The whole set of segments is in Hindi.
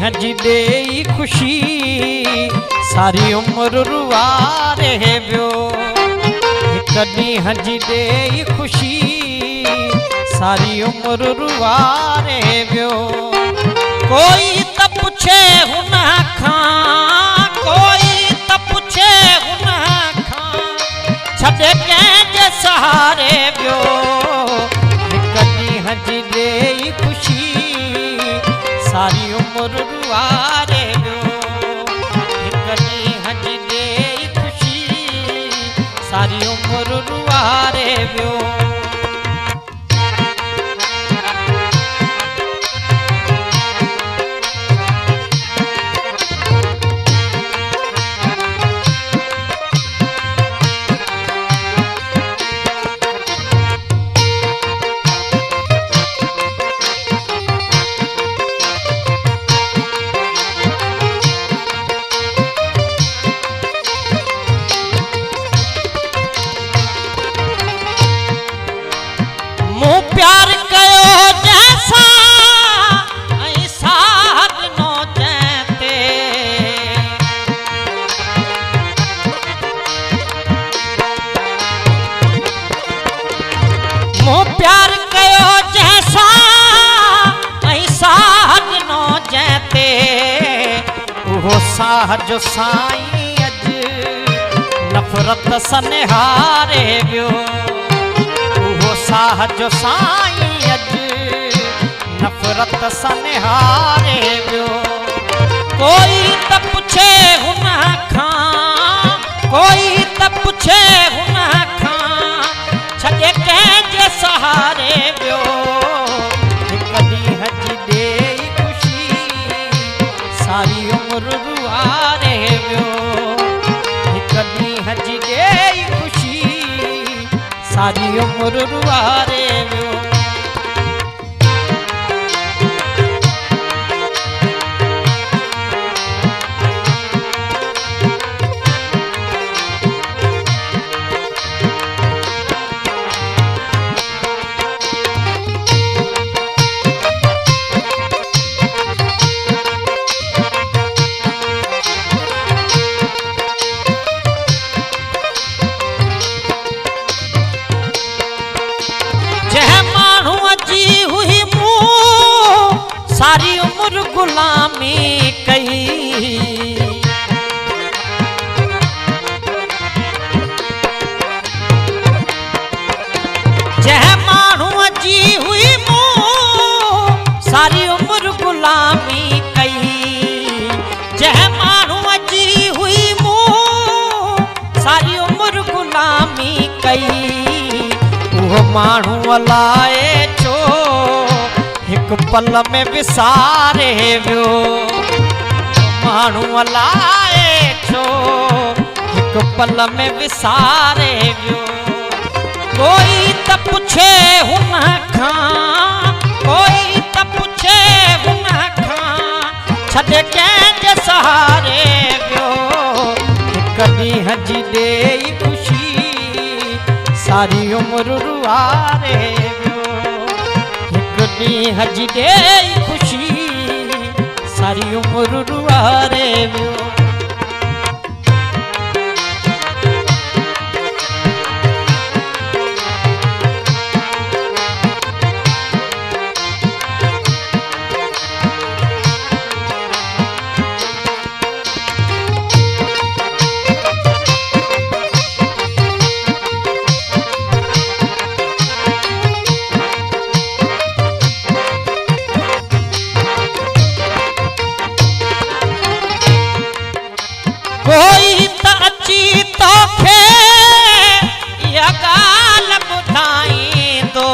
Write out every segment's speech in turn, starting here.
हज दे खुशी सारी उम्र रुवारे वियो। कदी हज दे खुशी सारी उम्र रुवारे वियो। कोई त पुछे हुन खां, कोई त पुछे हुन खां, छॾे कंहिंजे सहारे वियो। कदी हज दे खुशी सारी उम्र रुवारे वियो। कदी हज दे खुशी सारी उम्र रुवारे वियो। प्यार कयो जैसा ऐसा नो जैते। मुँह प्यार कयो जैसा ऐसा नो जैते। वो साह जो साईं अज नफरत सनिहारे वियो। साह जो साईं अज नफरत सनिहारे वियो। कोई त पुछे हुन खां, कोई त पुछे हुन खां, छॾे कंहिंजे सहारे वियो। कदी हज दे खुशी सारी उम्र रुवारे वियो। कदी हज दे खुशी सारी उम्र रुवारे वियो। सारी उम्र गुलामी कई। जह माण्हू जी हुई मूं सारी उम्र गुलामी कई। जह माण्हू जी हुई मूं सारी उम्र गुलामी कई। वो माण्हू लाए छो एक पल में विसारे वियो। माण्हू लाए छो एक पल में विसारे वियो। कोई त पुछे हुन खां, कोई त पुछे हुन खां, छॾे कंहिंजे सहारे वियो। कदी हज दे खुशी सारी उम्र रुवारे वियो। हज दे खुशी सारी उम्र रुवारे वियो। कोई त अची तोखे या ॻाल्हि ॿुधाईंदो।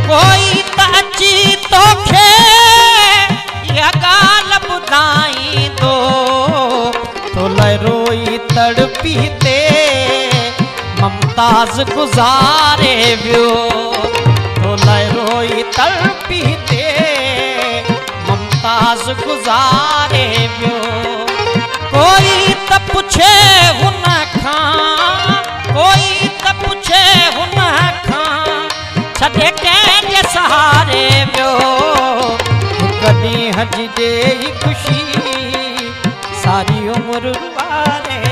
कोई त अची तोखे या ॻाल्हि ॿुधाईंदो। तो लाइ रोई तड़पी ते ममताज़ गुज़ारे वियो। तो लाइ रोई तड़पी ते ममताज़ गुज़ारे वियो। कोई त पुछे हुन खां, कोई त पुछे हुन कंहिंजे सहारे वियो कॾहिं हज दे खुशी सारी उम्र वारे